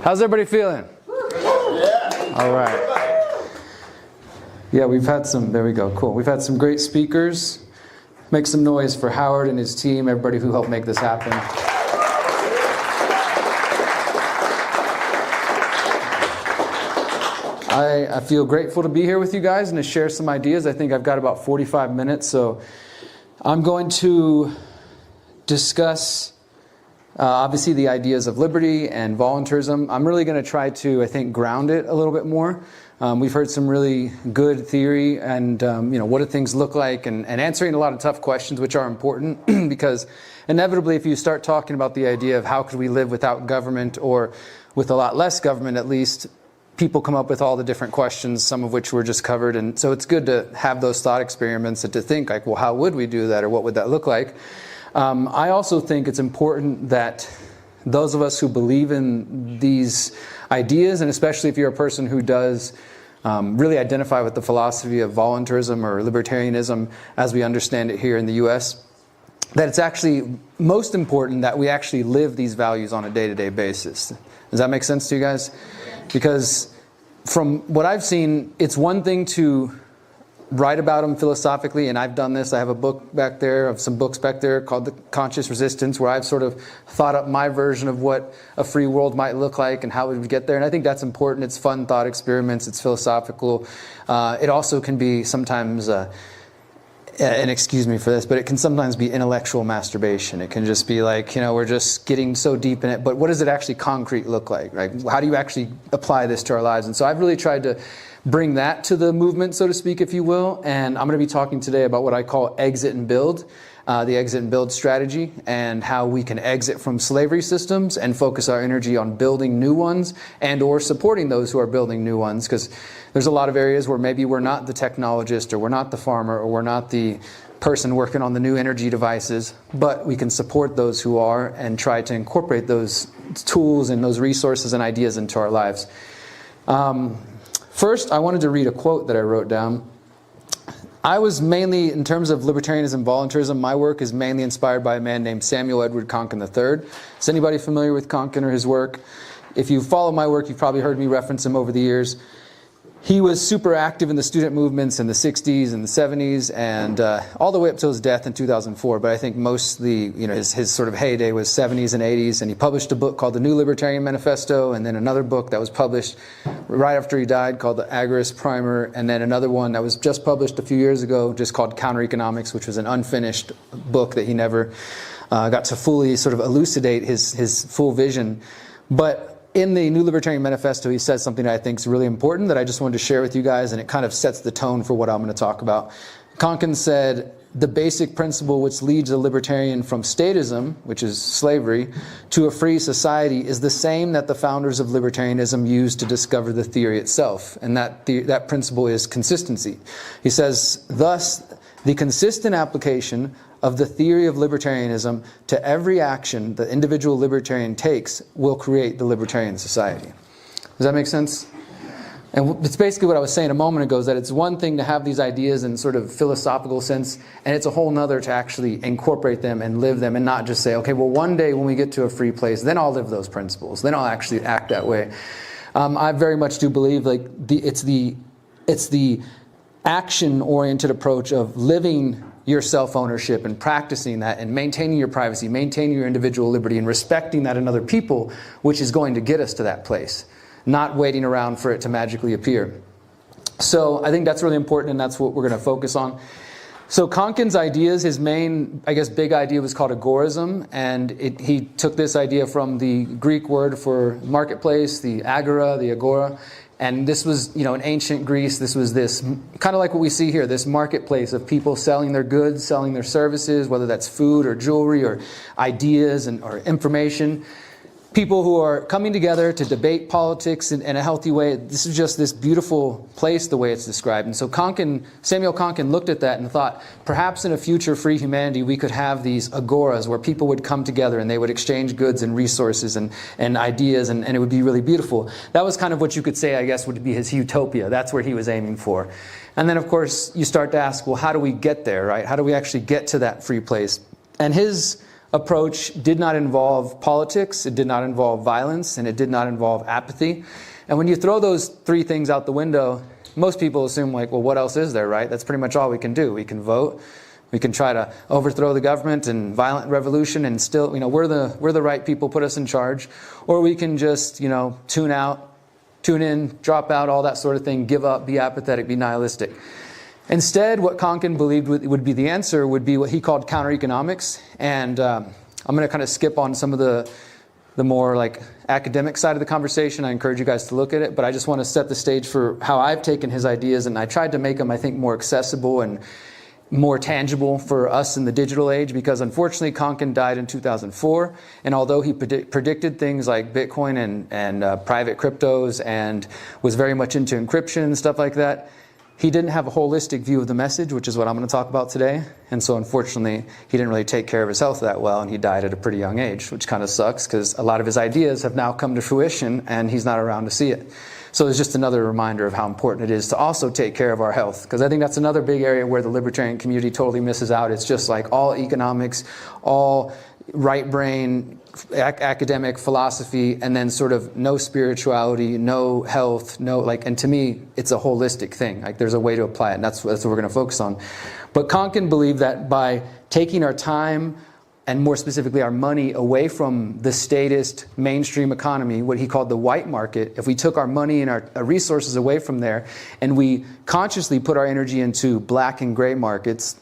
How's everybody feeling? All right. Yeah, we've had some, there we go, cool. We've had some great speakers. Make some noise for Howard and his team, everybody who helped make this happen. I feel grateful to be here with you guys and to share some ideas. I think I've got about 45 minutes, so I'm going to discuss obviously the ideas of liberty and voluntarism. I'm really going to try to, I think, ground it a little bit more. We've heard some really good theory and what do things look like, and answering a lot of tough questions, which are important because inevitably if you start talking about the idea of how could we live without government, or with a lot less government at least, people come up with all the different questions, some of which were just covered. And so it's good to have those thought experiments and to think like, well, how would we do that, or what would that look like? I also think it's important that those of us who believe in these ideas, and especially if you're a person who does really identify with the philosophy of voluntarism or libertarianism as we understand it here in the US, that it's actually most important that we actually live these values on a day-to-day basis. Does that make sense to you guys? Because from what I've seen, it's one thing to write about them philosophically, and I've done this. I have a book back there, of some books back there called The Conscious Resistance, where I've sort of thought up my version of what a free world might look like and how we would get there. And I think that's important. It's fun thought experiments. It's philosophical. It also can be sometimes, and excuse me for this, but it can sometimes be intellectual masturbation. It can just be like, we're just getting so deep in it, but what does it actually concrete look like? Right? How do you actually apply this to our lives? And so I've really tried to bring that to the movement, so to speak, if you will. And I'm going to be talking today about what I call exit and build, the exit and build strategy, and how we can exit from slavery systems and focus our energy on building new ones and or supporting those who are building new ones. Because there's a lot of areas where maybe we're not the technologist, or we're not the farmer, or we're not the person working on the new energy devices, but we can support those who are and try to incorporate those tools and those resources and ideas into our lives. First, I wanted to read a quote that I wrote down. I was mainly, in terms of libertarianism, voluntarism, my work is mainly inspired by a man named Samuel Edward Konkin III. Is anybody familiar with Konkin or his work? If you follow my work, you've probably heard me reference him over the years. He was super active in the student movements in the 60s and the 70s, and all the way up to his death in 2004. But I think mostly, his sort of heyday was 70s and 80s. And he published a book called The New Libertarian Manifesto, and then another book that was published right after he died called The Agorism Primer, and then another one that was just published a few years ago just called Counter Economics, which was an unfinished book that he never got to fully sort of elucidate his full vision. But in the New Libertarian Manifesto, he says something that I think is really important that I just wanted to share with you guys, and it kind of sets the tone for what I'm going to talk about. Konkin said, the basic principle which leads a libertarian from statism, which is slavery, to a free society is the same that the founders of libertarianism used to discover the theory itself. And that principle is consistency. He says, thus, the consistent application of the theory of libertarianism to every action the individual libertarian takes will create the libertarian society. Does that make sense? And it's basically what I was saying a moment ago, is that it's one thing to have these ideas in sort of philosophical sense, and it's a whole nother to actually incorporate them and live them, and not just say, okay, well, one day when we get to a free place, then I'll live those principles. Then I'll actually act that way. I very much do believe it's the action-oriented approach of living your self-ownership and practicing that and maintaining your privacy, maintaining your individual liberty, and respecting that in other people, which is going to get us to that place, not waiting around for it to magically appear. So I think that's really important, and that's what we're going to focus on. So Konkin's ideas, his main, big idea was called Agorism, and he took this idea from the Greek word for marketplace, the agora, the agora. And this was, in ancient Greece, this was this, kind of like what we see here, this marketplace of people selling their goods, selling their services, whether that's food or jewelry or ideas or information. People who are coming together to debate politics in a healthy way. This is just this beautiful place, the way it's described. And so Samuel Konkin looked at that and thought, perhaps in a future free humanity, we could have these agoras where people would come together and they would exchange goods and resources and ideas, and it would be really beautiful. That was kind of what you could say, would be his utopia. That's where he was aiming for. And then, of course, you start to ask, well, how do we get there, right? How do we actually get to that free place? And his approach did not involve politics, it did not involve violence, and it did not involve apathy. And when you throw those three things out the window, most people assume like, well, what else is there, right? That's pretty much all we can do. We can vote, we can try to overthrow the government and violent revolution and still, we're the right people, put us in charge. Or we can just, tune out, tune in, drop out, all that sort of thing, give up, be apathetic, be nihilistic. Instead, what Konkin believed would be the answer would be what he called counter-economics. And I'm going to kind of skip on some of the more like academic side of the conversation. I encourage you guys to look at it, but I just want to set the stage for how I've taken his ideas, and I tried to make them, I think, more accessible and more tangible for us in the digital age, because unfortunately Konkin died in 2004, and although he predicted things like Bitcoin and private cryptos and was very much into encryption and stuff like that, he didn't have a holistic view of the message, which is what I'm going to talk about today. And so unfortunately, he didn't really take care of his health that well, and he died at a pretty young age, which kind of sucks because a lot of his ideas have now come to fruition and he's not around to see it. So it's just another reminder of how important it is to also take care of our health, because I think that's another big area where the libertarian community totally misses out. It's just like all economics, all right brain, academic philosophy, and then sort of no spirituality, no health, and to me, it's a holistic thing. Like there's a way to apply it, and that's what we're going to focus on. But Konkin believed that by taking our time, and more specifically our money, away from the statist mainstream economy, what he called the white market, if we took our money and our resources away from there, and we consciously put our energy into black and gray markets,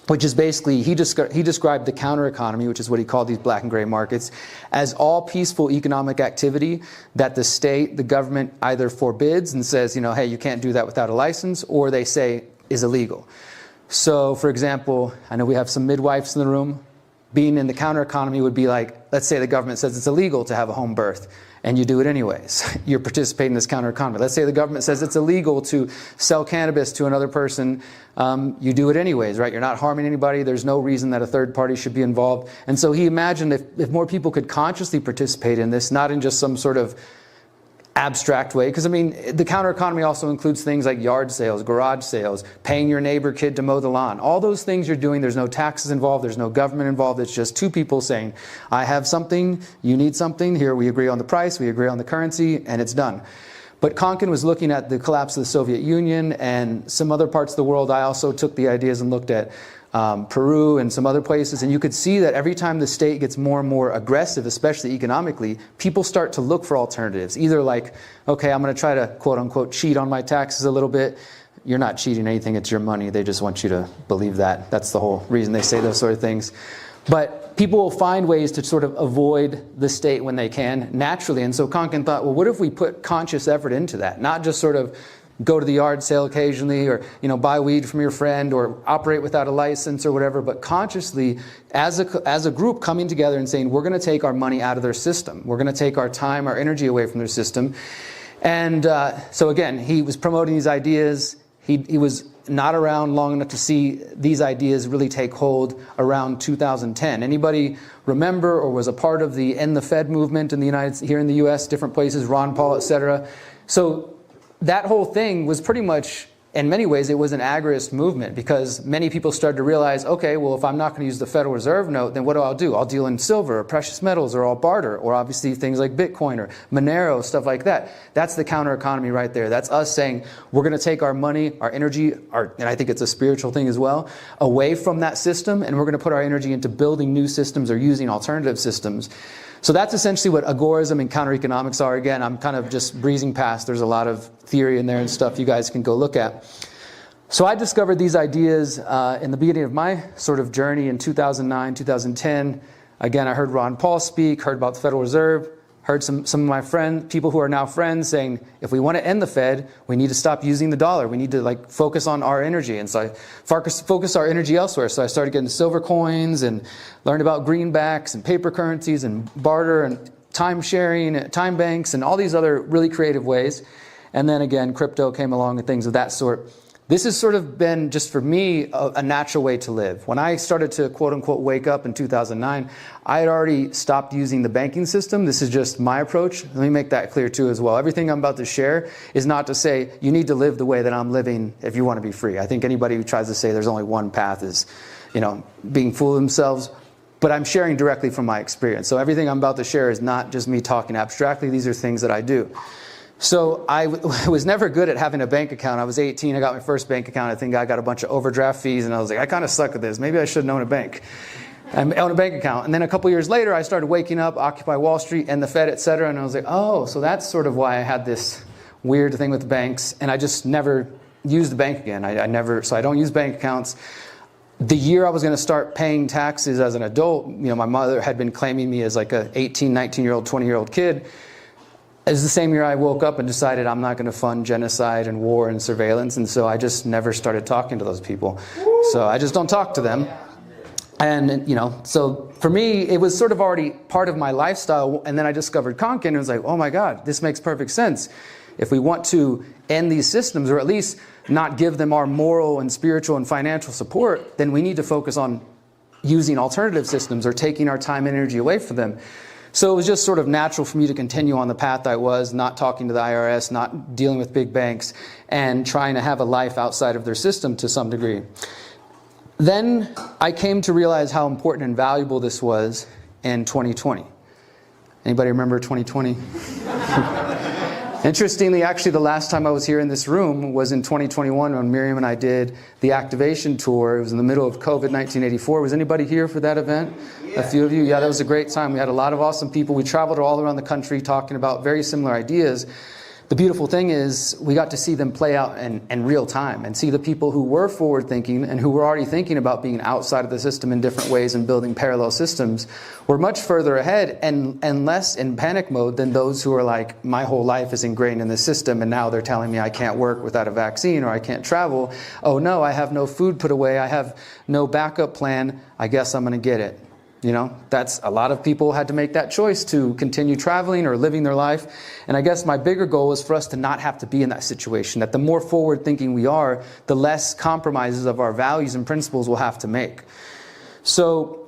which is basically, he described the counter economy, which is what he called these black and gray markets, as all peaceful economic activity that the state, the government either forbids and says, hey, you can't do that without a license, or they say is illegal. So, for example, I know we have some midwives in the room. Being in the counter economy would be like, let's say the government says it's illegal to have a home birth, and you do it anyways. You're participating in this counter economy. Let's say the government says it's illegal to sell cannabis to another person. You do it anyways, right? You're not harming anybody. There's no reason that a third party should be involved. And so he imagined if more people could consciously participate in this, not in just some sort of abstract way, because the counter economy also includes things like yard sales, garage sales, paying your neighbor kid to mow the lawn. All those things you're doing, there's no taxes involved, there's no government involved. It's just two people saying, I have something, you need something, here we agree on the price, we agree on the currency, and it's done. But Konkin was looking at the collapse of the Soviet Union and some other parts of the world. I also took the ideas and looked at Peru and some other places, and you could see that every time the state gets more and more aggressive, especially economically, people start to look for alternatives. Either like, okay, I'm going to try to quote unquote cheat on my taxes a little bit. You're not cheating anything, it's your money. They just want you to believe that. That's the whole reason they say those sort of things. But people will find ways to sort of avoid the state when they can, naturally. And so Konkin thought, well, what if we put conscious effort into that? Not just sort of go to the yard sale occasionally, or buy weed from your friend, or operate without a license or whatever, but consciously as a group coming together and saying, we're going to take our money out of their system. We're going to take our time, our energy away from their system. And so again, he was promoting these ideas. He was not around long enough to see these ideas really take hold around 2010. Anybody remember or was a part of the End the Fed movement in here in the US, different places, Ron Paul, etc.? So that whole thing was pretty much, in many ways, it was an agorist movement, because many people started to realize, okay, well, if I'm not going to use the Federal Reserve note, then what do? I'll deal in silver or precious metals, or I'll barter, or obviously things like Bitcoin or Monero, stuff like that. That's the counter economy right there. That's us saying we're going to take our money, our energy, and I think it's a spiritual thing as well, away from that system, and we're going to put our energy into building new systems or using alternative systems. So that's essentially what agorism and counter-economics are. Again, I'm kind of just breezing past. There's a lot of theory in there and stuff you guys can go look at. So I discovered these ideas in the beginning of my sort of journey in 2009, 2010. Again, I heard Ron Paul speak, heard about the Federal Reserve, heard some of my people who are now friends saying, if we want to end the Fed, we need to stop using the dollar. We need to focus on our energy. And so I focused our energy elsewhere. So I started getting silver coins and learned about greenbacks and paper currencies and barter and time sharing, time banks, and all these other really creative ways. And then again, crypto came along and things of that sort. This has sort of been, just for me, a natural way to live. When I started to quote-unquote wake up in 2009, I had already stopped using the banking system. This is just my approach. Let me make that clear too as well. Everything I'm about to share is not to say you need to live the way that I'm living if you want to be free. I think anybody who tries to say there's only one path is, being fool themselves. but I'm sharing directly from my experience. So everything I'm about to share is not just me talking abstractly. These are things that I do. So I was never good at having a bank account. I was 18, I got my first bank account. I think I got a bunch of overdraft fees, and I was like, I kind of suck at this. Maybe I shouldn't own a bank. I own a bank account. And then a couple years later, I started waking up, Occupy Wall Street and the Fed, et cetera. And I was like, oh, so that's sort of why I had this weird thing with banks. And I just never used the bank again. So I don't use bank accounts. The year I was going to start paying taxes as an adult, my mother had been claiming me as like a 18, 19-year-old, 20-year-old kid. It was the same year I woke up and decided I'm not going to fund genocide and war and surveillance. And so I just never started talking to those people. So I just don't talk to them. And, so for me, it was sort of already part of my lifestyle. And then I discovered Konkin and was like, oh my God, this makes perfect sense. If we want to end these systems, or at least not give them our moral and spiritual and financial support, then we need to focus on using alternative systems or taking our time and energy away from them. So it was just sort of natural for me to continue on the path I was, not talking to the IRS, not dealing with big banks, and trying to have a life outside of their system to some degree. Then I came to realize how important and valuable this was in 2020. Anybody remember 2020? Interestingly, actually, the last time I was here in this room was in 2021 when Miriam and I did the activation tour. It was in the middle of COVID 1984. Was anybody here for that event? Yeah. A few of you? Yeah, that was a great time. We had a lot of awesome people. We traveled all around the country talking about very similar ideas. The beautiful thing is we got to see them play out in real time and see the people who were forward thinking and who were already thinking about being outside of the system in different ways and building parallel systems were much further ahead and less in panic mode than those who are like, my whole life is ingrained in this system and now they're telling me I can't work without a vaccine or I can't travel. Oh no, I have no food put away. I have no backup plan. I guess I'm going to get it. That's a lot of people had to make that choice to continue traveling or living their life. And I guess my bigger goal is for us to not have to be in that situation, that the more forward thinking we are, the less compromises of our values and principles we'll have to make. So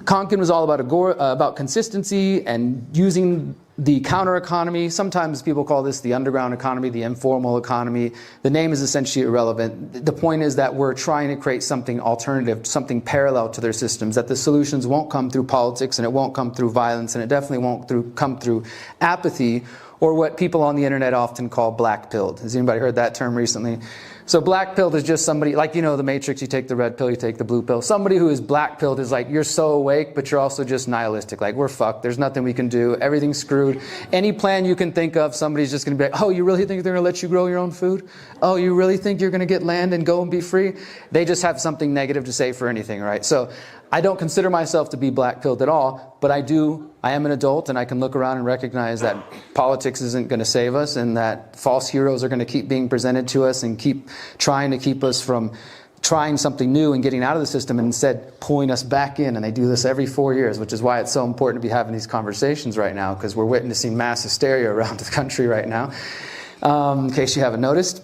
Konkin was all about consistency and using the counter economy. Sometimes people call this the underground economy, the informal economy. The name is essentially irrelevant. The point is that we're trying to create something alternative, something parallel to their systems, that the solutions won't come through politics and it won't come through violence and it definitely won't come through apathy or what people on the internet often call black-pilled. Has anybody heard that term recently? So black-pilled is just somebody, like the Matrix, you take the red pill, you take the blue pill. Somebody who is black-pilled is like, you're so awake, but you're also just nihilistic. Like, we're fucked. There's nothing we can do. Everything's screwed. Any plan you can think of, somebody's just going to be like, oh, you really think they're going to let you grow your own food? Oh, you really think you're going to get land and go and be free? They just have something negative to say for anything, right? So I don't consider myself to be black-pilled at all, but I am an adult and I can look around and recognize that politics isn't going to save us and that false heroes are going to keep being presented to us and keep trying to keep us from trying something new and getting out of the system and instead pulling us back in. And they do this every 4 years, which is why it's so important to be having these conversations right now, because we're witnessing mass hysteria around the country right now, in case you haven't noticed.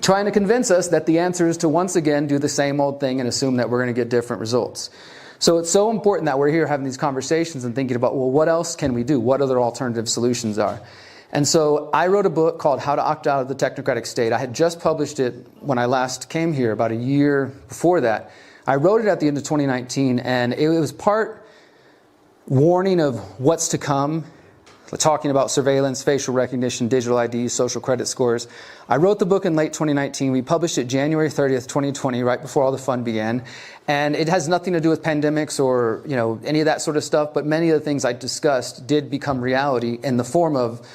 Trying to convince us that the answer is to once again do the same old thing and assume that we're going to get different results. So it's so important that we're here having these conversations and thinking about, well, what else can we do? What other alternative solutions are? And so I wrote a book called How to Opt Out of the Technocratic State. I had just published it when I last came here, about a year before that. I wrote it at the end of 2019, and it was part warning of what's to come, talking about surveillance, facial recognition, digital IDs, social credit scores. I wrote the book in late 2019. We published it January 30th, 2020, right before all the fun began. And it has nothing to do with pandemics or any of that sort of stuff, but many of the things I discussed did become reality in the form of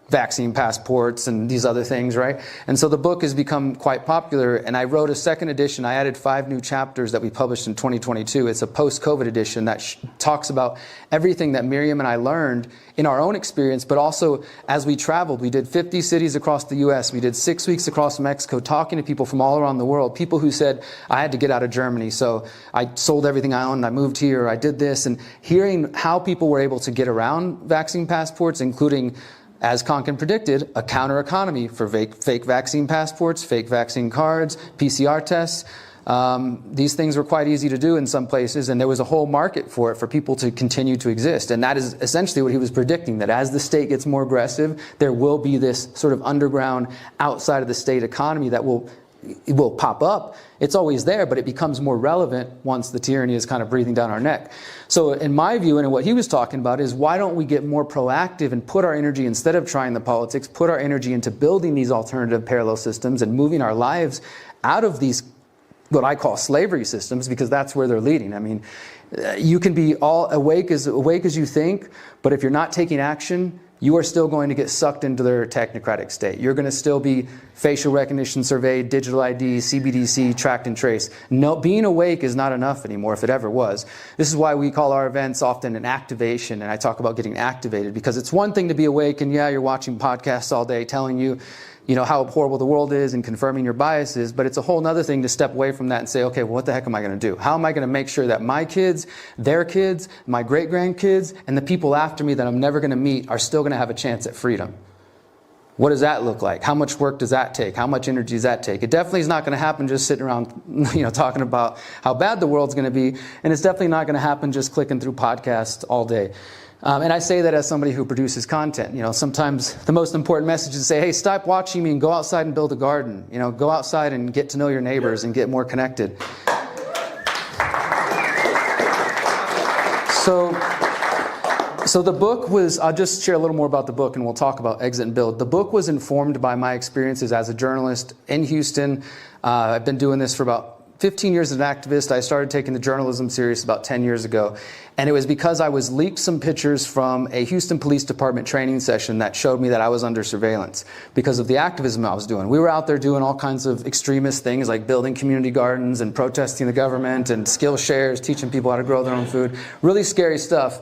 vaccine passports and these other things, right? And so the book has become quite popular, and I wrote a second edition. I added 5 new chapters that we published in 2022. It's a post-COVID edition that talks about everything that Miriam and I learned in our own experience, but also as we traveled. We did 50 cities across the US. We did 6 weeks across Mexico, talking to people from all around the world, people who said, I had to get out of Germany, so I sold everything I owned, I moved here, I did this, and hearing how people were able to get around vaccine passports, including, as Konkin predicted, a counter economy for fake vaccine passports, fake vaccine cards, PCR tests. These things were quite easy to do in some places, and there was a whole market for it for people to continue to exist. And that is essentially what he was predicting, that as the state gets more aggressive, there will be this sort of underground, outside of the state economy that will it will pop up. It's always there, but it becomes more relevant once the tyranny is kind of breathing down our neck. So in my view, and what he was talking about, is why don't we get more proactive and put our energy, instead of trying the politics, put our energy into building these alternative parallel systems and moving our lives out of these, what I call slavery systems, because that's where they're leading. I mean, you can be all awake as you think, but if you're not taking action, you are still going to get sucked into their technocratic state. You're going to still be facial recognition surveyed, digital ID, CBDC, tracked and traced. No, being awake is not enough anymore, if it ever was. This is why we call our events often an activation, and I talk about getting activated, because it's one thing to be awake and yeah, you're watching podcasts all day telling you, how horrible the world is and confirming your biases, but it's a whole other thing to step away from that and say, okay, well, what the heck am I going to do? How am I going to make sure that my kids, their kids, my great-grandkids, and the people after me that I'm never going to meet are still going to have a chance at freedom? What does that look like? How much work does that take? How much energy does that take? It definitely is not going to happen just sitting around, talking about how bad the world's going to be, and it's definitely not going to happen just clicking through podcasts all day. And I say that as somebody who produces content. Sometimes the most important message is to say, hey, stop watching me and go outside and build a garden. Go outside and get to know your neighbors and get more connected. So the book was, I'll just share a little more about the book and we'll talk about Exit and Build. The book was informed by my experiences as a journalist in Houston. I've been doing this for about 15 years as an activist. I started taking the journalism serious about 10 years ago. And it was because I was leaked some pictures from a Houston Police Department training session that showed me that I was under surveillance because of the activism I was doing. We were out there doing all kinds of extremist things like building community gardens and protesting the government and skill shares, teaching people how to grow their own food. Really scary stuff.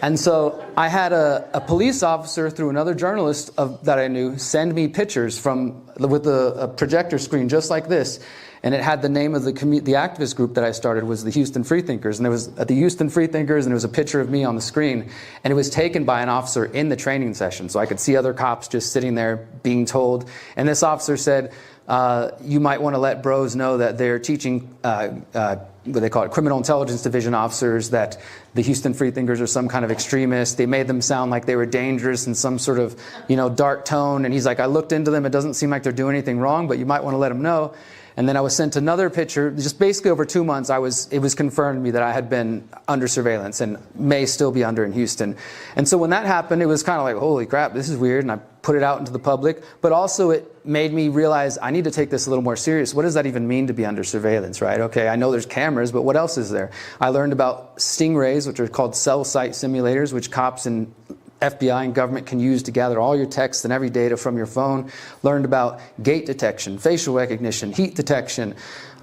And so I had a police officer, through another journalist that I knew, send me pictures with a projector screen just like this. And it had the name of the activist group that I started was the Houston Freethinkers. And there was the Houston Freethinkers, and there was a picture of me on the screen. And it was taken by an officer in the training session. So I could see other cops just sitting there being told. And this officer said, you might want to let Broze know that they're teaching what they call it, criminal intelligence division officers, that the Houston Freethinkers are some kind of extremists. They made them sound like they were dangerous in some sort of, dark tone. And he's like, I looked into them. It doesn't seem like they're doing anything wrong, but you might want to let them know. And then I was sent another picture. Just basically over 2 months, it was confirmed to me that I had been under surveillance and may still be under in Houston. And so when that happened, it was kind of like, holy crap, this is weird. And I put it out into the public. But also it made me realize I need to take this a little more serious. What does that even mean to be under surveillance, right? Okay, I know there's cameras, but what else is there? I learned about stingrays, which are called cell site simulators, which cops and FBI and government can use to gather all your text and every data from your phone. Learned about gait detection, facial recognition, heat detection,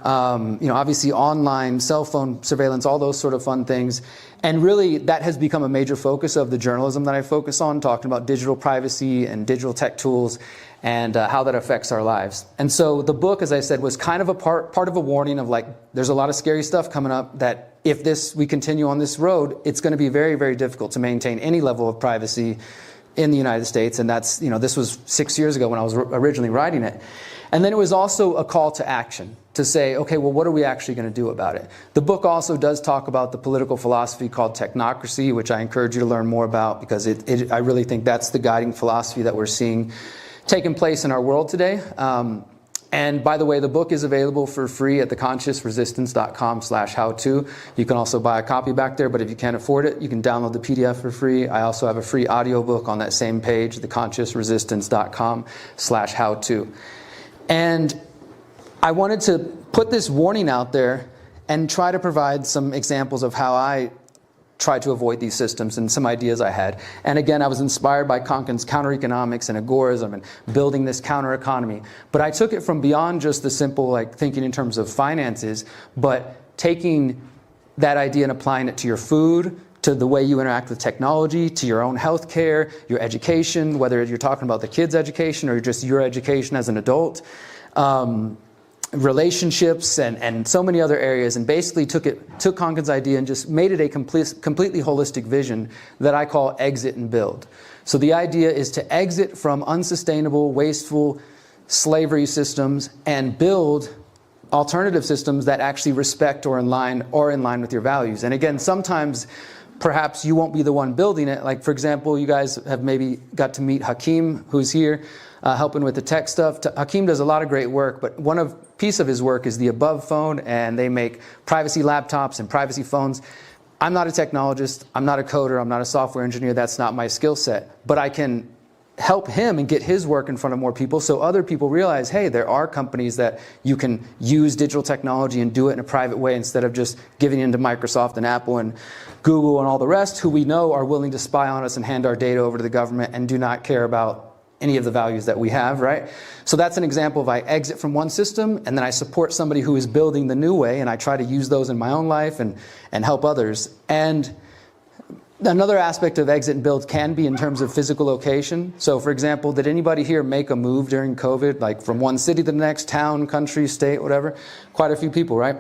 obviously online, cell phone surveillance, all those sort of fun things. And really, that has become a major focus of the journalism that I focus on, talking about digital privacy and digital tech tools and how that affects our lives. And so the book, as I said, was kind of a part of a warning of like, there's a lot of scary stuff coming up that if we continue on this road, it's going to be very, very difficult to maintain any level of privacy in the United States. And that's, this was 6 years ago when I was originally writing it. And then it was also a call to action to say, okay, well, what are we actually going to do about it? The book also does talk about the political philosophy called technocracy, which I encourage you to learn more about because I really think that's the guiding philosophy that we're seeing taking place in our world today. And by the way, the book is available for free at theconsciousresistance.com/how-to. You can also buy a copy back there, but if you can't afford it, you can download the PDF for free. I also have a free audiobook on that same page, theconsciousresistance.com/how-to. And I wanted to put this warning out there and try to provide some examples of how I try to avoid these systems and some ideas I had. And again, I was inspired by Konkin's counter-economics and agorism and building this counter-economy. But I took it from beyond just the simple thinking in terms of finances, but taking that idea and applying it to your food, to the way you interact with technology, to your own health care, your education, whether you're talking about the kids' education or just your education as an adult. Relationships and so many other areas, and basically took Konkin's idea and just made it a completely holistic vision that I call exit and build. So the idea is to exit from unsustainable, wasteful slavery systems and build alternative systems that actually respect or in line with your values. And again, sometimes perhaps you won't be the one building it. Like, for example, you guys have maybe got to meet Hakeem, who's here. helping with the tech stuff. Hakeem does a lot of great work, but piece of his work is the Above phone, and they make privacy laptops and privacy phones. I'm not a technologist, I'm not a coder, I'm not a software engineer, that's not my skill set, but I can help him and get his work in front of more people so other people realize, hey, there are companies that you can use digital technology and do it in a private way instead of just giving in to Microsoft and Apple and Google and all the rest, who we know are willing to spy on us and hand our data over to the government and do not care about any of the values that we have, right? So that's an example of I exit from one system and then I support somebody who is building the new way, and I try to use those in my own life and help others. And another aspect of exit and build can be in terms of physical location. So for example, did anybody here make a move during COVID, like from one city to the next, town, country, state, whatever? Quite a few people, right?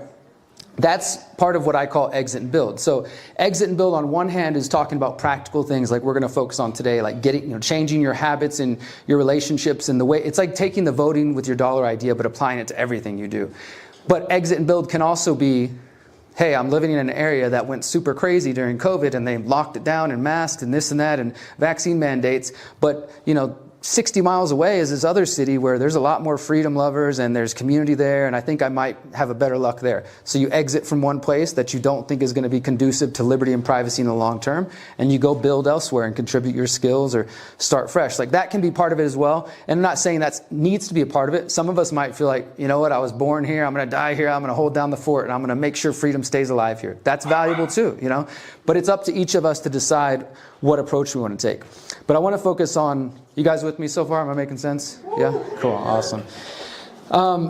That's part of what I call exit and build. So exit and build on one hand is talking about practical things like we're going to focus on today, like changing your habits and your relationships and the way, it's like taking the voting with your dollar idea but applying it to everything you do. But exit and build can also be, hey, I'm living in an area that went super crazy during COVID and they locked it down and masked and this and that and vaccine mandates. But, 60 miles away is this other city where there's a lot more freedom lovers and there's community there, and I think I might have a better luck there. So you exit from one place that you don't think is going to be conducive to liberty and privacy in the long term, and you go build elsewhere and contribute your skills or start fresh. Like that can be part of it as well. And I'm not saying that needs to be a part of it. Some of us might feel like, you know what, I was born here, I'm going to die here, I'm going to hold down the fort, and I'm going to make sure freedom stays alive here. That's valuable too, But it's up to each of us to decide what approach we want to take. But I want to focus on, you guys with me so far? Am I making sense? Yeah? Cool. Awesome.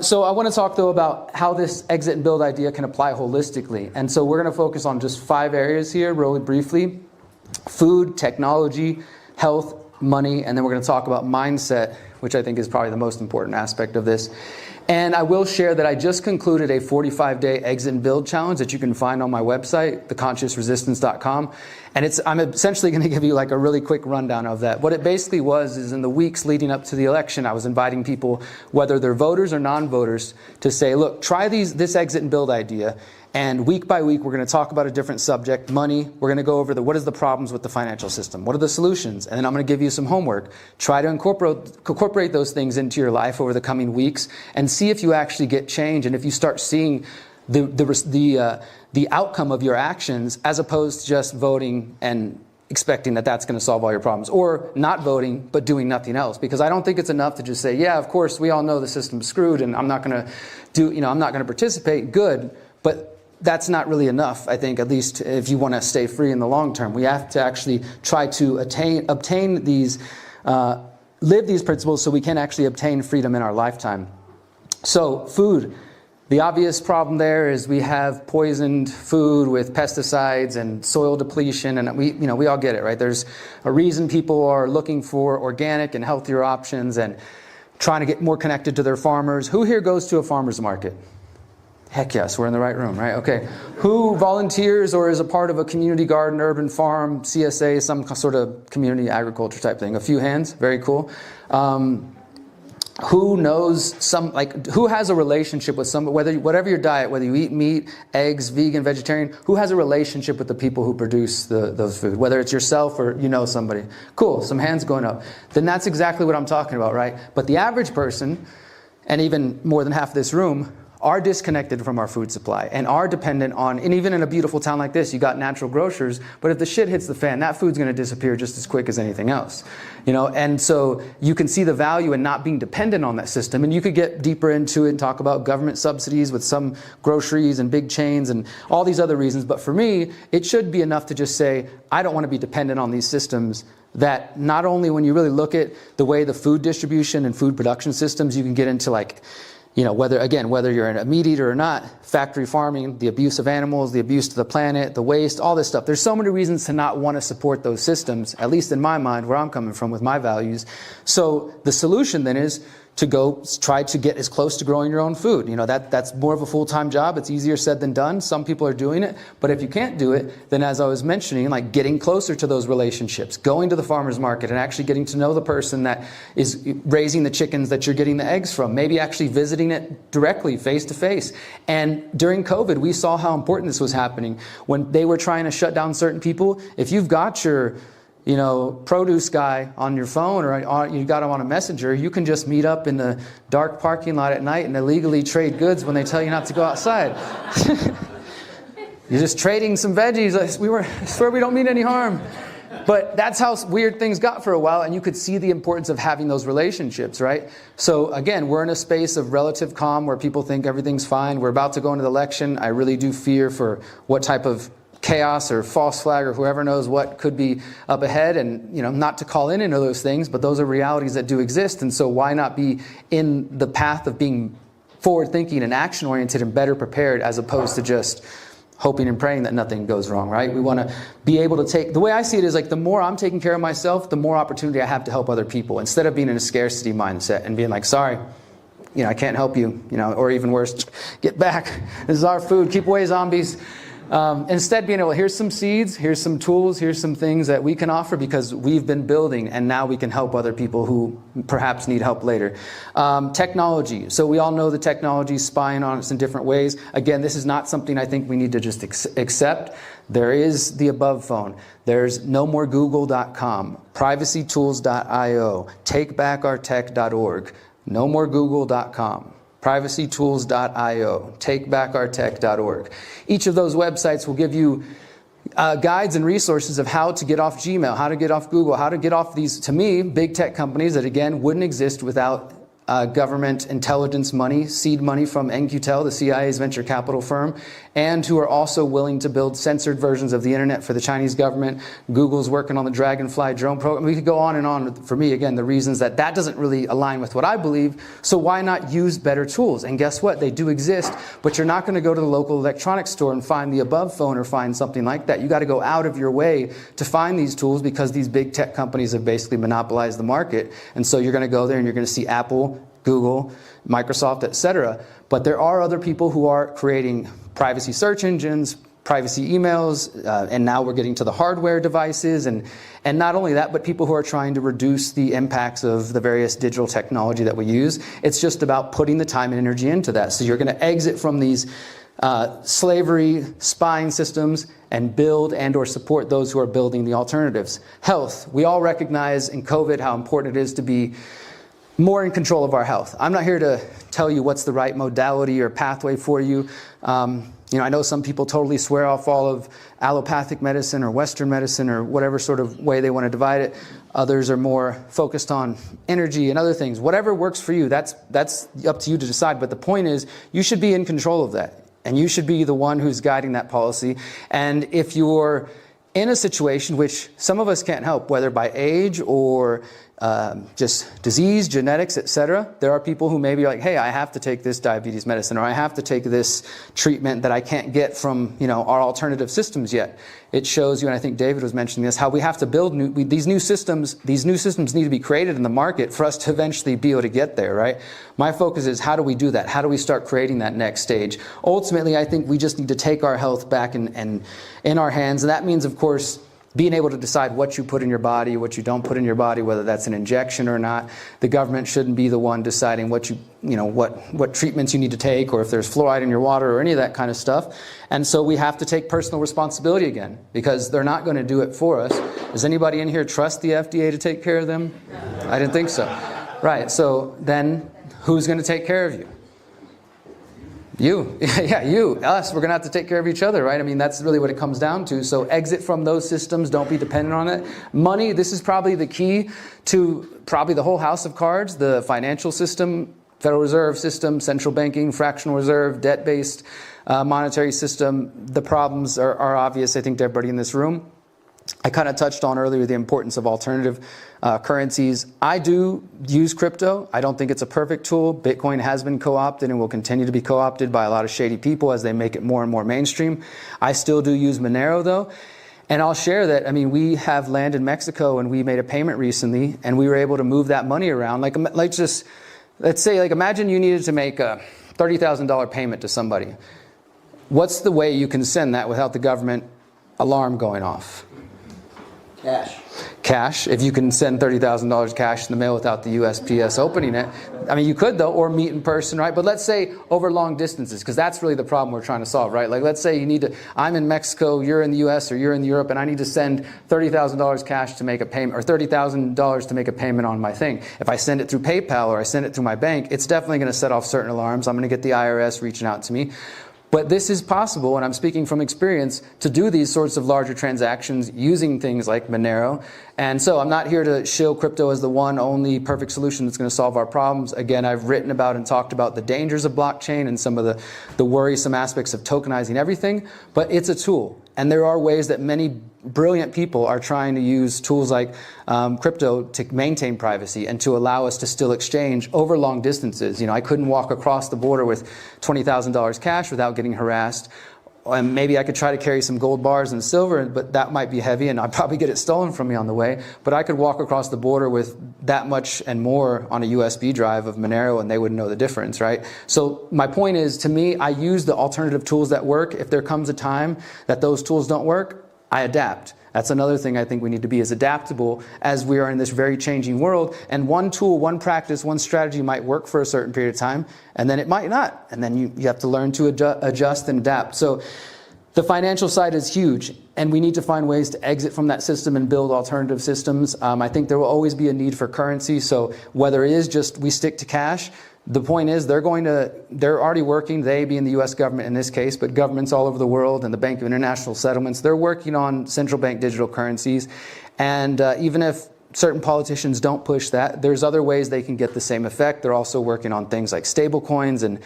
So I want to talk, though, about how this exit and build idea can apply holistically. And so we're going to focus on just 5 areas here really briefly. Food, technology, health, money, and then we're going to talk about mindset, which I think is probably the most important aspect of this. And I will share that I just concluded a 45-day exit and build challenge that you can find on my website, theconsciousresistance.com. And I'm essentially going to give you like a really quick rundown of that. What it basically was is in the weeks leading up to the election, I was inviting people, whether they're voters or non-voters, to say, look, try this exit and build idea. And week by week, we're going to talk about a different subject, money. We're going to go over what is the problems with the financial system? What are the solutions? And then I'm going to give you some homework. Try to incorporate those things into your life over the coming weeks and see if you actually get change and if you start seeing the outcome of your actions as opposed to just voting and expecting that that's going to solve all your problems, or not voting but doing nothing else. Because I don't think it's enough to just say, yeah, of course, we all know the system's screwed and I'm not going to I'm not going to participate. Good, but that's not really enough, I think, at least if you want to stay free in the long term. We have to actually try to obtain these, live these principles so we can actually obtain freedom in our lifetime. So, food. The obvious problem there is we have poisoned food with pesticides and soil depletion, and we all get it, right? There's a reason people are looking for organic and healthier options and trying to get more connected to their farmers. Who here goes to a farmer's market? Heck yes, we're in the right room, right? Okay. Who volunteers or is a part of a community garden, urban farm, CSA, some sort of community agriculture type thing? A few hands. Very cool. Who knows who has a relationship with whatever your diet, whether you eat meat, eggs, vegan, vegetarian, who has a relationship with the people who produce those food, whether it's yourself or somebody? Cool, some hands going up. Then that's exactly what I'm talking about, right? But the average person, and even more than half of this room, are disconnected from our food supply and are dependent on, and even in a beautiful town like this, you got natural grocers, but if the shit hits the fan, that food's going to disappear just as quick as anything else. And so you can see the value in not being dependent on that system, and you could get deeper into it and talk about government subsidies with some groceries and big chains and all these other reasons, but for me, it should be enough to just say, I don't want to be dependent on these systems that not only when you really look at the way the food distribution and food production systems, you can get into whether you're a meat eater or not, factory farming, the abuse of animals, the abuse to the planet, the waste, all this stuff. There's so many reasons to not want to support those systems, at least in my mind, where I'm coming from with my values. So the solution then is to go try to get as close to growing your own food. That's more of a full-time job. It's easier said than done. Some people are doing it. But if you can't do it, then as I was mentioning, like getting closer to those relationships, going to the farmer's market and actually getting to know the person that is raising the chickens that you're getting the eggs from, maybe actually visiting it directly, face to face. And during COVID, we saw how important this was happening. When they were trying to shut down certain people, if you've got your produce guy on your phone, or you got him on a messenger, you can just meet up in the dark parking lot at night and illegally trade goods when they tell you not to go outside. You're just trading some veggies. I swear we don't mean any harm. But that's how weird things got for a while, and you could see the importance of having those relationships, right? So again, we're in a space of relative calm where people think everything's fine. We're about to go into the election. I really do fear for what type of chaos or false flag or whoever knows what could be up ahead, and not to call in into those things, but those are realities that do exist. And so why not be in the path of being forward thinking and action oriented and better prepared, as opposed to just hoping and praying that nothing goes wrong, right? We want to be able to take, the way I see it is like, the more I'm taking care of myself, the more opportunity I have to help other people, instead of being in a scarcity mindset and being like, sorry, I can't help you, or even worse, get back, this is our food, keep away zombies. Instead being able, here's some seeds, here's some tools, here's some things that we can offer because we've been building, and now we can help other people who perhaps need help later. Technology. So we all know the technology is spying on us in different ways. Again, this is not something I think we need to just accept. There is the above phone. There's nomooregoogle.com, privacytools.io, takebackourtech.org, nomooregoogle.com. privacytools.io, takebackourtech.org. Each of those websites will give you guides and resources of how to get off Gmail, how to get off Google, how to get off these, to me, big tech companies that, again, wouldn't exist without government intelligence money, seed money from NQTEL, the CIA's venture capital firm, and who are also willing to build censored versions of the internet for the Chinese government. Google's working on the Dragonfly drone program. We could go on and on. For me, again, the reasons that doesn't really align with what I believe. So why not use better tools? And guess what? They do exist, but you're not going to go to the local electronics store and find the above phone or find something like that. You got to go out of your way to find these tools, because these big tech companies have basically monopolized the market. And so you're going to go there and you're going to see Apple, Google, Microsoft, etc. But there are other people who are creating privacy search engines, privacy emails, and now we're getting to the hardware devices, and not only that, but people who are trying to reduce the impacts of the various digital technology that we use. It's just about putting the time and energy into that. So you're going to exit from these slavery spying systems and build and or support those who are building the alternatives. Health. We all recognize in COVID how important it is to be more in control of our health. I'm not here to tell you what's the right modality or pathway for you. I know some people totally swear off all of allopathic medicine or Western medicine or whatever sort of way they want to divide it. Others are more focused on energy and other things. Whatever works for you, that's up to you to decide. But the point is, you should be in control of that. And you should be the one who's guiding that policy. And if you're in a situation which some of us can't help, whether by age or just disease, genetics, etc. There are people who may be like, hey, I have to take this diabetes medicine, or I have to take this treatment that I can't get from our alternative systems yet. It shows you, and I think David was mentioning this, how we have to build these new systems. These new systems need to be created in the market for us to eventually be able to get there, right? My focus is, how do we do that? How do we start creating that next stage? Ultimately, I think we just need to take our health back in our hands, and that means, of course, being able to decide what you put in your body, what you don't put in your body, whether that's an injection or not. The government shouldn't be the one deciding what treatments you need to take, or if there's fluoride in your water or any of that kind of stuff. And so we have to take personal responsibility again, because they're not going to do it for us. Does anybody in here trust the FDA to take care of them? I didn't think so. Right, so then who's going to take care of you? You. Yeah, you. Us. We're going to have to take care of each other, right? I mean, that's really what it comes down to. So exit from those systems. Don't be dependent on it. Money, this is probably the key to probably the whole house of cards. The financial system, Federal Reserve system, central banking, fractional reserve, debt-based monetary system. The problems are obvious, I think, to everybody in this room. I kind of touched on earlier the importance of alternative currencies. I do use crypto. I don't think it's a perfect tool. Bitcoin has been co-opted and will continue to be co-opted by a lot of shady people as they make it more and more mainstream. I still do use Monero, though. And I'll share that, I mean, we have land in Mexico, and we made a payment recently, and we were able to move that money around. Let's say, imagine you needed to make a $30,000 payment to somebody. What's the way you can send that without the government alarm going off? Cash. cash, if you can send $30,000 cash in the mail without the USPS opening it. I mean, you could though, or meet in person, right? But let's say over long distances, because that's really the problem we're trying to solve, right? Like let's say you need to, I'm in Mexico, you're in the US, or you're in Europe, and I need to send $30,000 cash to make a payment, or $30,000 to make a payment on my thing. If I send it through PayPal or I send it through my bank, it's definitely going to set off certain alarms. I'm going to get the IRS reaching out to me. But this is possible, and I'm speaking from experience, to do these sorts of larger transactions using things like Monero. And so I'm not here to shill crypto as the one only perfect solution that's going to solve our problems. Again, I've written about and talked about the dangers of blockchain and some of the worrisome aspects of tokenizing everything, but it's a tool. And there are ways that many brilliant people are trying to use tools like crypto to maintain privacy and to allow us to still exchange over long distances. You know, I couldn't walk across the border with $20,000 cash without getting harassed. And maybe I could try to carry some gold bars and silver, but that might be heavy and I'd probably get it stolen from me on the way. But I could walk across the border with that much and more on a USB drive of Monero and they wouldn't know the difference, right? So my point is, to me, I use the alternative tools that work. If there comes a time that those tools don't work, I adapt. That's another thing I think we need to be, as adaptable as we are in this very changing world. And one tool, one practice, one strategy might work for a certain period of time, and then it might not. And then you have to learn to adjust and adapt. So the financial side is huge, and we need to find ways to exit from that system and build alternative systems. I think there will always be a need for currency. So whether it is just we stick to cash, the point is they're already working, they being the US government in this case, but governments all over the world and the Bank of International Settlements, they're working on central bank digital currencies. And even if certain politicians don't push that, there's other ways they can get the same effect. They're also working on things like stable coins and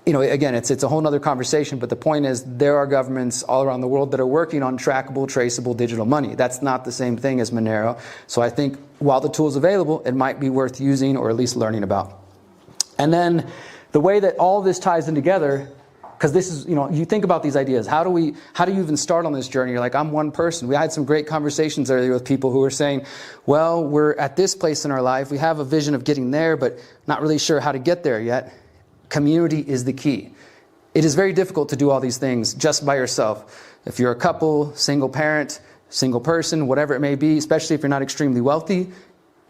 you know, again, it's a whole other conversation, but the point is there are governments all around the world that are working on trackable, traceable digital money. That's not the same thing as Monero. So I think while the tool's available, it might be worth using or at least learning about. And then the way that all this ties in together, because this is, you know, you think about these ideas. How do you even start on this journey? You're like, I'm one person. We had some great conversations earlier with people who were saying, well, we're at this place in our life. We have a vision of getting there, but not really sure how to get there yet. Community is the key. It is very difficult to do all these things just by yourself. If you're a couple, single parent, single person, whatever it may be, especially if you're not extremely wealthy,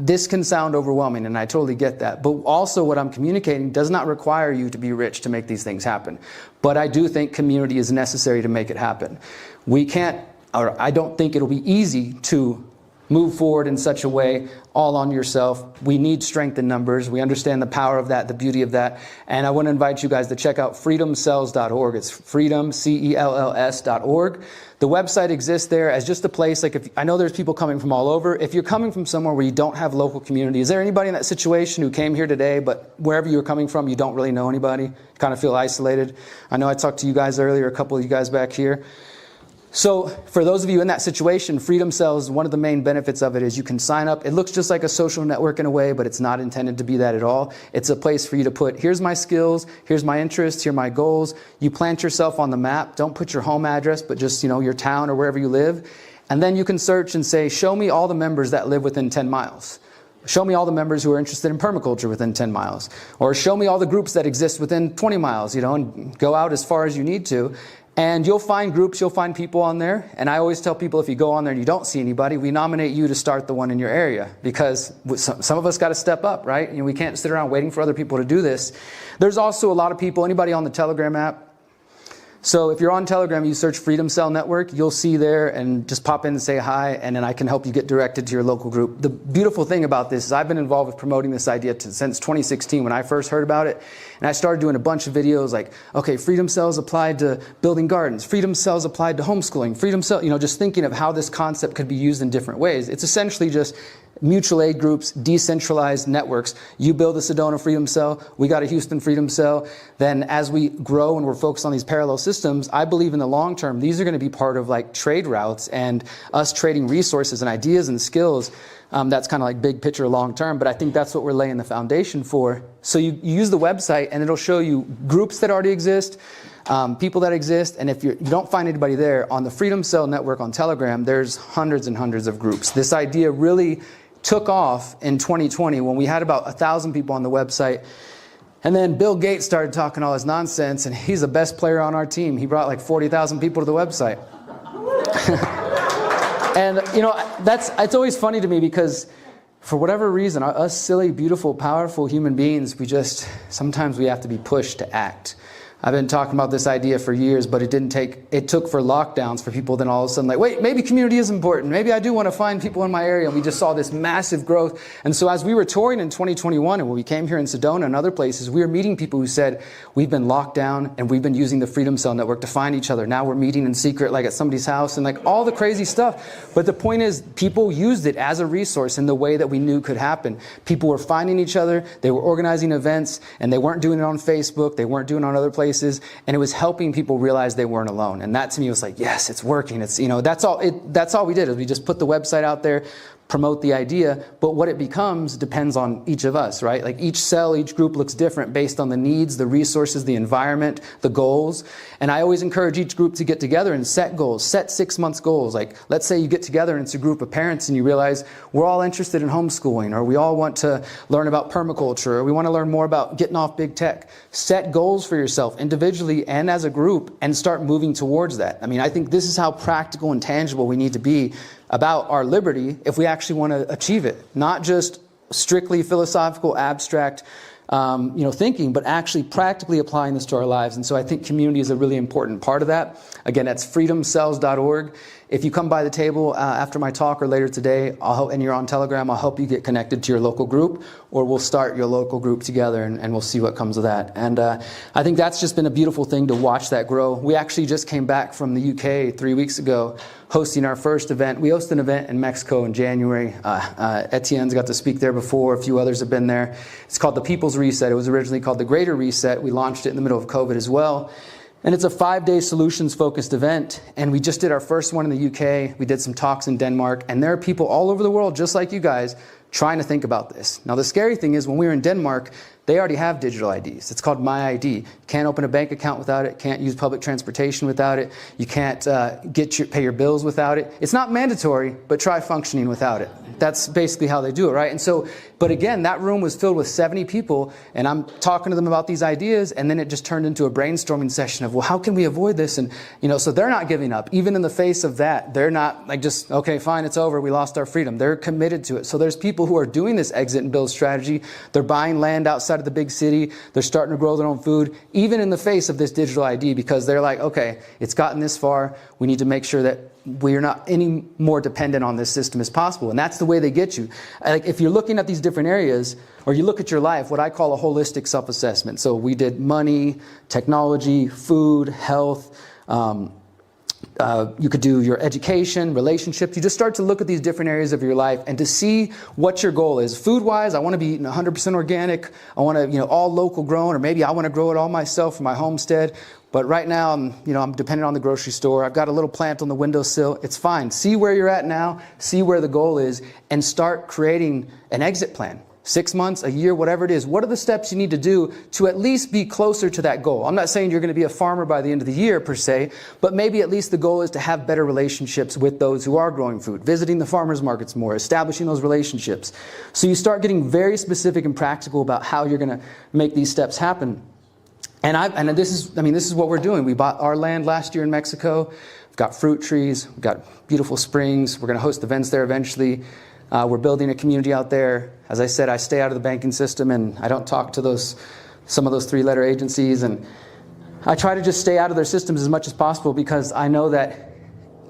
this can sound overwhelming, and I totally get that. But also what I'm communicating does not require you to be rich to make these things happen. But I do think community is necessary to make it happen. We can't, or I don't think it'll be easy to move forward in such a way all on yourself. We need strength in numbers. We understand the power of that, the beauty of that. And I want to invite you guys to check out freedomcells.org. It's freedom, C-E-L-L-S.org. The website exists there as just a place, like, if I know there's people coming from all over. If you're coming from somewhere where you don't have local community, is there anybody in that situation who came here today, but wherever you're coming from, you don't really know anybody? You kind of feel isolated? I know I talked to you guys earlier, a couple of you guys back here. So for those of you in that situation, Freedom Cells, one of the main benefits of it is you can sign up. It looks just like a social network in a way, but it's not intended to be that at all. It's a place for you to put, here's my skills, here's my interests, here are my goals. You plant yourself on the map. Don't put your home address, but just, you know, your town or wherever you live. And then you can search and say, show me all the members that live within 10 miles. Show me all the members who are interested in permaculture within 10 miles. Or show me all the groups that exist within 20 miles, you know, and go out as far as you need to. And you'll find groups, you'll find people on there. And I always tell people, if you go on there and you don't see anybody, we nominate you to start the one in your area. Because some of us got to step up, right? You know, we can't sit around waiting for other people to do this. There's also a lot of people, anybody on the Telegram app? So if you're on Telegram, you search Freedom Cell Network, you'll see there, and just pop in and say hi, and then I can help you get directed to your local group. The beautiful thing about this is I've been involved with promoting this idea since 2016 when I first heard about it. And I started doing a bunch of videos like, okay, Freedom Cells applied to building gardens, Freedom Cells applied to homeschooling, Freedom Cell, you know, just thinking of how this concept could be used in different ways. It's essentially just mutual aid groups, decentralized networks. You build a Sedona Freedom Cell, we got a Houston Freedom Cell. Then as we grow and we're focused on these parallel systems, I believe in the long term, these are going to be part of like trade routes and us trading resources and ideas and skills. That's kind of like big picture long term, but I think that's what we're laying the foundation for. So you use the website and it'll show you groups that already exist, people that exist, and if you don't find anybody there, on the Freedom Cell network on Telegram, there's hundreds and hundreds of groups. This idea really took off in 2020 when we had about 1,000 people on the website. And then Bill Gates started talking all his nonsense, and he's the best player on our team. He brought like 40,000 people to the website. And it's always funny to me because for whatever reason, us silly, beautiful, powerful human beings, sometimes we have to be pushed to act. I've been talking about this idea for years, but it took for lockdowns for people then all of a sudden wait, maybe community is important. Maybe I do want to find people in my area. And we just saw this massive growth. And so as we were touring in 2021 and when we came here in Sedona and other places, we were meeting people who said, we've been locked down and we've been using the Freedom Cell Network to find each other. Now we're meeting in secret, at somebody's house and all the crazy stuff. But the point is, people used it as a resource in the way that we knew could happen. People were finding each other, they were organizing events, and they weren't doing it on Facebook, they weren't doing it on other places. And it was helping people realize they weren't alone. And that to me was yes, it's working. It's, that's all we did is we just put the website out there, promote the idea, but what it becomes depends on each of us, right? Each cell, each group looks different based on the needs, the resources, the environment, the goals. And I always encourage each group to get together and set goals, set 6 months goals. Let's say you get together and it's a group of parents and you realize we're all interested in homeschooling, or we all want to learn about permaculture, or we want to learn more about getting off big tech. Set goals for yourself individually and as a group and start moving towards that. I think this is how practical and tangible we need to be about our liberty if we actually want to achieve it. Not just strictly philosophical, abstract thinking, but actually practically applying this to our lives. And so I think community is a really important part of that. Again, that's freedomcells.org. If you come by the table after my talk or later today, and you're on Telegram, I'll help you get connected to your local group, or we'll start your local group together and we'll see what comes of that. And I think that's just been a beautiful thing to watch that grow. We actually just came back from the UK 3 weeks ago, hosting our first event. We hosted an event in Mexico in January. Etienne's got to speak there before. A few others have been there. It's called the People's Reset. It was originally called the Greater Reset. We launched it in the middle of COVID as well. And it's a 5-day solutions-focused event. And we just did our first one in the UK. We did some talks in Denmark. And there are people all over the world, just like you guys, trying to think about this. Now, the scary thing is when we were in Denmark, they already have digital IDs. It's called My ID. Can't open a bank account without it. Can't use public transportation without it. You can't pay your bills without it. It's not mandatory, but try functioning without it. That's basically how they do it, right? And so, but again, that room was filled with 70 people, and I'm talking to them about these ideas, and then it just turned into a brainstorming session of, well, how can we avoid this? And, so they're not giving up. Even in the face of that, they're not okay, fine, it's over, we lost our freedom. They're committed to it. So there's people who are doing this exit and build strategy. They're buying land outside of the big city. They're starting to grow their own food, even in the face of this digital ID, because they're okay, it's gotten this far. We need to make sure that we're not any more dependent on this system as possible. And that's the way they get you. If you're looking at these different areas, or you look at your life, what I call a holistic self-assessment. So we did money, technology, food, health. You could do your education, relationships. You just start to look at these different areas of your life and to see what your goal is. Food-wise, I want to be eating 100% organic. I want to, all local grown, or maybe I want to grow it all myself for my homestead. But right now, I'm dependent on the grocery store. I've got a little plant on the windowsill. It's fine. See where you're at now. See where the goal is, and start creating an exit plan. 6 months, a year, whatever it is. What are the steps you need to do to at least be closer to that goal? I'm not saying you're going to be a farmer by the end of the year per se, but maybe at least the goal is to have better relationships with those who are growing food, visiting the farmers markets more, establishing those relationships. So you start getting very specific and practical about how you're going to make these steps happen. And this is what we're doing. We bought our land last year in Mexico. We've got fruit trees. We've got beautiful springs. We're going to host events there eventually. We're building a community out there. As I said, I stay out of the banking system, and I don't talk to some of those 3-letter agencies. And I try to just stay out of their systems as much as possible, because I know that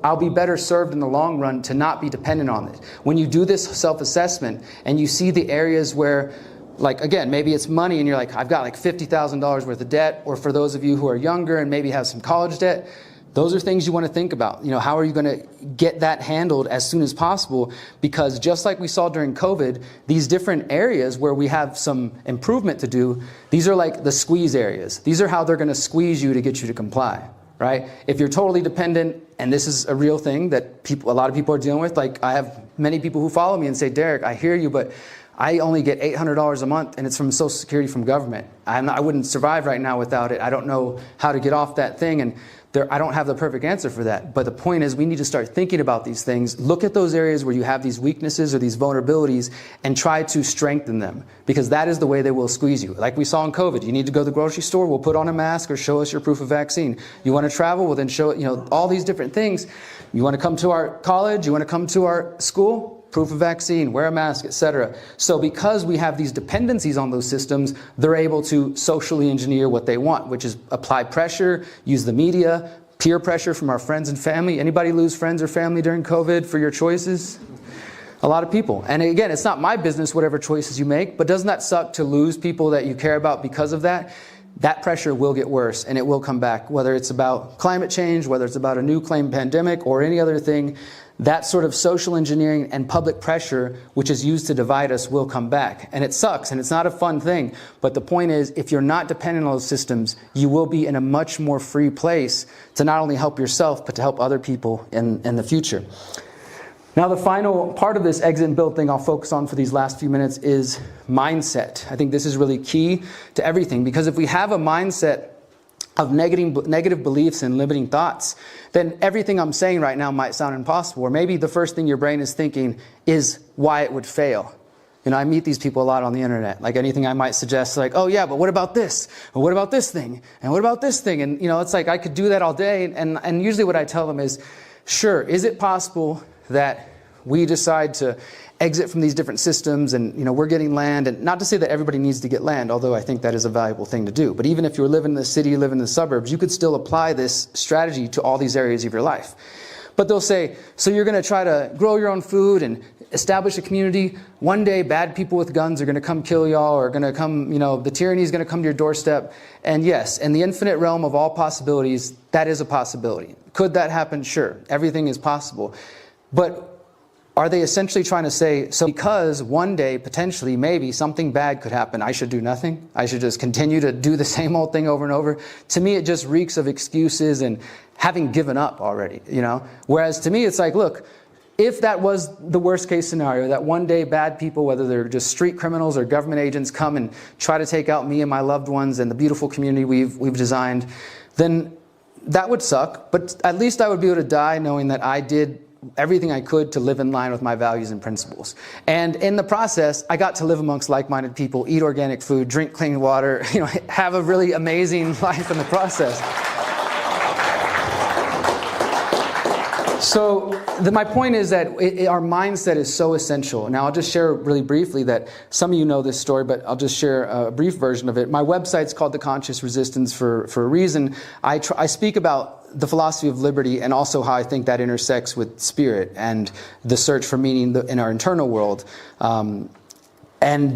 I'll be better served in the long run to not be dependent on it. When you do this self-assessment and you see the areas where, again, maybe it's money and you're I've got $50,000 worth of debt, or for those of you who are younger and maybe have some college debt, those are things you want to think about. How are you going to get that handled as soon as possible? Because just like we saw during COVID, these different areas where we have some improvement to do, these are like the squeeze areas. These are how they're going to squeeze you to get you to comply, right? If you're totally dependent, and this is a real thing that a lot of people are dealing with, I have many people who follow me and say, Derrick, I hear you, but I only get $800 a month, and it's from Social Security from government. I wouldn't survive right now without it. I don't know how to get off that thing, and I don't have the perfect answer for that. But the point is, we need to start thinking about these things. Look at those areas where you have these weaknesses or these vulnerabilities and try to strengthen them, because that is the way they will squeeze you. Like we saw in COVID, you need to go to the grocery store, we'll put on a mask or show us your proof of vaccine. You want to travel, well then show it, all these different things. You want to come to our college, you want to come to our school, proof of vaccine, wear a mask, etc. So because we have these dependencies on those systems, they're able to socially engineer what they want, which is apply pressure, use the media, peer pressure from our friends and family. Anybody lose friends or family during COVID for your choices? A lot of people. And again, it's not my business whatever choices you make, but doesn't that suck to lose people that you care about because of that? That pressure will get worse and it will come back, whether it's about climate change, whether it's about a new claimed pandemic or any other thing. That sort of social engineering and public pressure, which is used to divide us, will come back. And it sucks, and it's not a fun thing. But the point is, if you're not dependent on those systems, you will be in a much more free place to not only help yourself, but to help other people in the future. Now, the final part of this exit and build thing I'll focus on for these last few minutes is mindset. I think this is really key to everything, because if we have a mindset of negative beliefs and limiting thoughts, then everything I'm saying right now might sound impossible. Or maybe the first thing your brain is thinking is why it would fail. I meet these people a lot on the internet. Like anything I might suggest, like, oh yeah, but what about this? Or what about this thing? And what about this thing? And it's like I could do that all day. And usually what I tell them is, sure, is it possible that we decide to exit from these different systems and we're getting land, and not to say that everybody needs to get land, although I think that is a valuable thing to do. But even if you're living in the city, you live in the suburbs, you could still apply this strategy to all these areas of your life. But they'll say, so you're going to try to grow your own food and establish a community. One day bad people with guns are going to come kill y'all, or going to come, the tyranny is going to come to your doorstep. And yes, in the infinite realm of all possibilities, that is a possibility. Could that happen? Sure. Everything is possible. But are they essentially trying to say, so because one day, potentially, maybe something bad could happen, I should do nothing? I should just continue to do the same old thing over and over? To me, it just reeks of excuses and having given up already, Whereas to me, it's like, look, if that was the worst case scenario, that one day bad people, whether they're just street criminals or government agents, come and try to take out me and my loved ones and the beautiful community we've designed, then that would suck. But at least I would be able to die knowing that I did everything I could to live in line with my values and principles. And in the process, I got to live amongst like-minded people, eat organic food, drink clean water, have a really amazing life in the process. So my point is that our mindset is so essential. Now, I'll just share really briefly that some of you know this story, but I'll just share a brief version of it. My website's called The Conscious Resistance for a reason. I speak about the philosophy of liberty and also how I think that intersects with spirit and the search for meaning in our internal world. And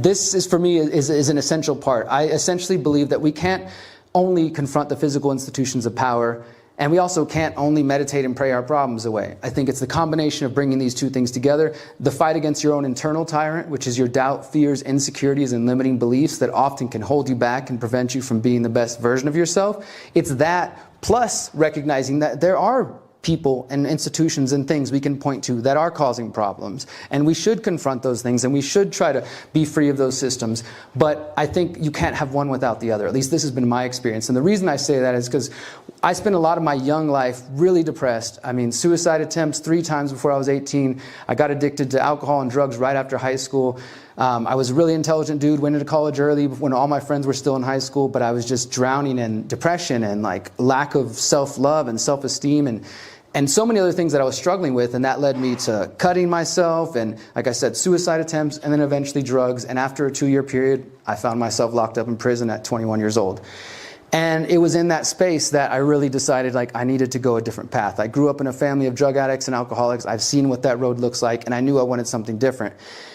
this is, for me, is an essential part. I essentially believe that we can't only confront the physical institutions of power, and we also can't only meditate and pray our problems away. I think it's the combination of bringing these two things together. The fight against your own internal tyrant, which is your doubt, fears, insecurities, and limiting beliefs that often can hold you back and prevent you from being the best version of yourself. It's that plus recognizing that there are people and institutions and things we can point to that are causing problems. And we should confront those things, and we should try to be free of those systems. But I think you can't have one without the other. At least this has been my experience. And the reason I say that is because I spent a lot of my young life really depressed. I mean, suicide attempts 3 times before I was 18. I got addicted to alcohol and drugs right after high school. I was a really intelligent dude, went into college early when all my friends were still in high school, but I was just drowning in depression and lack of self-love and self-esteem and so many other things that I was struggling with, and that led me to cutting myself and, like I said, suicide attempts, and then eventually drugs. And after a 2-year period, I found myself locked up in prison at 21 years old. And it was in that space that I really decided I needed to go a different path. I grew up in a family of drug addicts and alcoholics. I've seen what that road looks like, and I knew I wanted something different.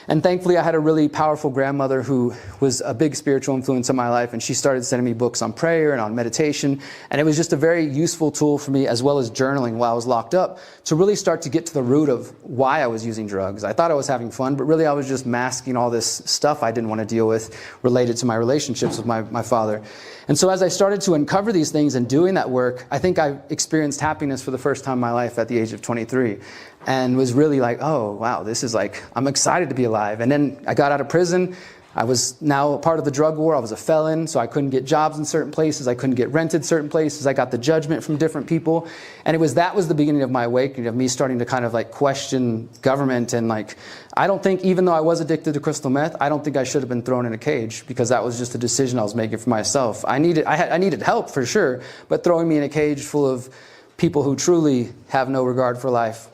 And thankfully, I had a really powerful grandmother who was a big spiritual influence in my life, and she started sending me books on prayer and on meditation. And it was just a very useful tool for me, as well as journaling while I was locked up, to really start to get to the root of why I was using drugs. I thought I was having fun, but really I was just masking all this stuff I didn't want to deal with related to my relationships with my father. And so as I started started to uncover these things and doing that work, I think I experienced happiness for the first time in my life at the age of 23. And was really like, oh, wow, this is like, I'm excited to be alive. And then I got out of prison. I was now a part of the drug war. I was a felon, so I couldn't get jobs in certain places. I couldn't get rented certain places. I got the judgment from different people. And that was the beginning of my awakening, of me starting to kind of like question government. And like, I don't think, even though I was addicted to crystal meth, I don't think I should have been thrown in a cage, because that was just a decision I was making for myself. I needed help for sure, but throwing me in a cage full of people who truly have no regard for life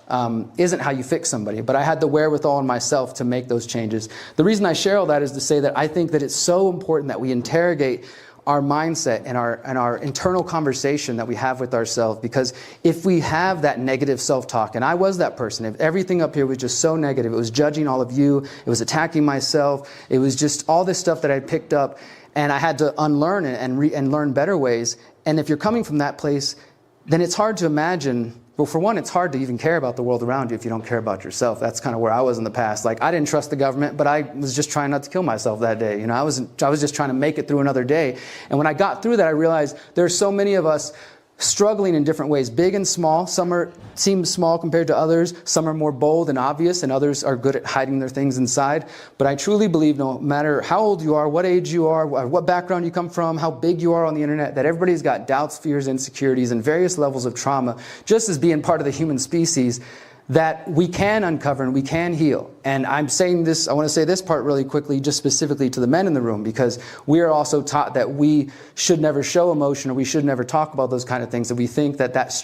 isn't how you fix somebody. But I had the wherewithal in myself to make those changes. The reason I share all that is to say that I think that it's so important that we interrogate our mindset and our internal conversation that we have with ourselves. Because if we have that negative self-talk, and I was that person, if everything up here was just so negative, it was judging all of you, it was attacking myself, it was just all this stuff that I picked up, and I had to unlearn it and learn better ways. And if you're coming from that place, then it's hard to imagine. Well, for one, it's hard to even care about the world around you if you don't care about yourself. That's kind of where I was in the past. Like, I didn't trust the government, but I was just trying not to kill myself that day. You know, I was just trying to make it through another day. And when I got through that, I realized there's so many of us struggling in different ways, big and small. Some seem small compared to others. Some are more bold and obvious, and others are good at hiding their things inside. But I truly believe, no matter how old you are, what age you are, what background you come from, how big you are on the internet, that everybody's got doubts, fears, insecurities, and various levels of trauma, just as being part of the human species, that we can uncover and we can heal. And I'm saying this, I want to say this part really quickly, just specifically to the men in the room, because we are also taught that we should never show emotion, or we should never talk about those kind of things, that we think that's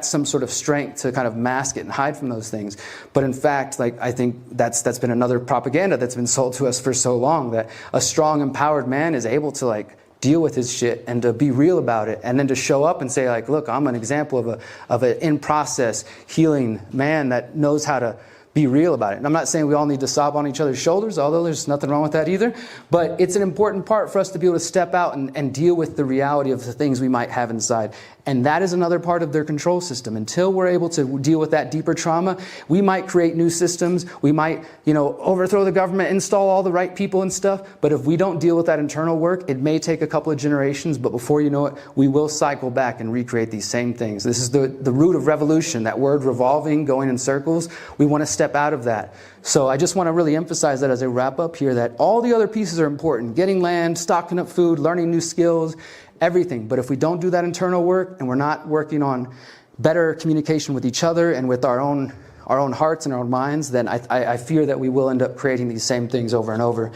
some sort of strength to kind of mask it and hide from those things. But in fact, like, I think that's been another propaganda that's been sold to us for so long, that a strong, empowered man is able to like deal with his shit and to be real about it, and then to show up and say like, look, I'm an example of an in-process healing man that knows how to be real about it. And I'm not saying we all need to sob on each other's shoulders, although there's nothing wrong with that either. But it's an important part for us to be able to step out and deal with the reality of the things we might have inside. And that is another part of their control system. Until we're able to deal with that deeper trauma, we might create new systems. We might, overthrow the government, install all the right people and stuff. But if we don't deal with that internal work, it may take a couple of generations, but before you know it, we will cycle back and recreate these same things. This is the root of revolution, that word revolving, going in circles. We want to step out of that. So I just want to really emphasize that as I wrap up here, that all the other pieces are important. Getting land, stocking up food, learning new skills, everything. But if we don't do that internal work, and we're not working on better communication with each other and with our own hearts and our own minds, then I fear that we will end up creating these same things over and over.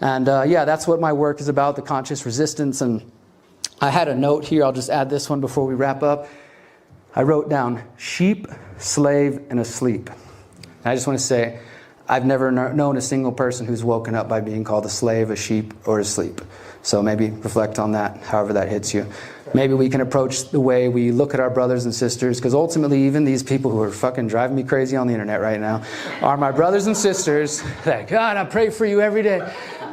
And yeah, that's what my work is about, the conscious resistance. And I had a note here. I'll just add this one before we wrap up. I wrote down sheep, slave, and asleep. And I just want to say, I've never known a single person who's woken up by being called a slave, a sheep, or asleep. So maybe reflect on that, however that hits you. Maybe we can approach the way we look at our brothers and sisters, because ultimately even these people who are fucking driving me crazy on the internet right now are my brothers and sisters. That, God, I pray for you every day.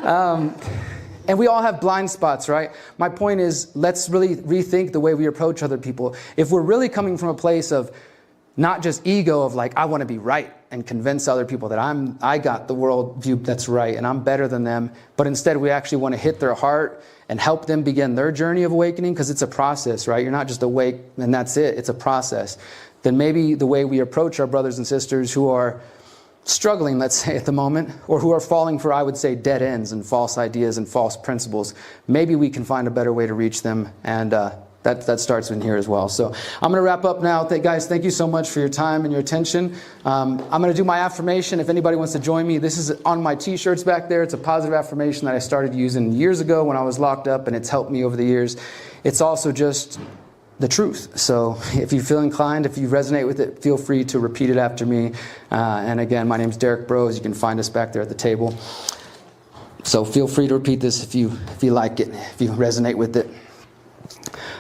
And we all have blind spots, right? My point is, let's really rethink the way we approach other people. If we're really coming from a place of not just ego of like, I want to be right and convince other people that I got the world view that's right and I'm better than them, but instead we actually want to hit their heart and help them begin their journey of awakening, because it's a process, right? You're not just awake and that's it. It's a process. Then maybe the way we approach our brothers and sisters who are struggling, let's say, at the moment, or who are falling for, I would say, dead ends and false ideas and false principles, maybe we can find a better way to reach them. And that starts in here as well. So I'm going to wrap up now. Guys, thank you so much for your time and your attention. I'm going to do my affirmation. If anybody wants to join me, this is on my t-shirts back there. It's a positive affirmation that I started using years ago when I was locked up, and it's helped me over the years. It's also just the truth. So if you feel inclined, if you resonate with it, feel free to repeat it after me. And again, my name's Derrick Broze. You can find us back there at the table. So feel free to repeat this if you like it, if you resonate with it.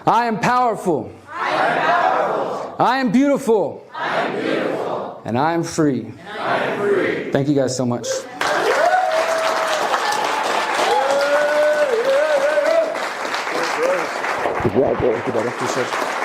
I am powerful. I am powerful. I am beautiful. I am beautiful. And I am free. And I am free. Thank you guys so much. Good job, buddy. Appreciate it.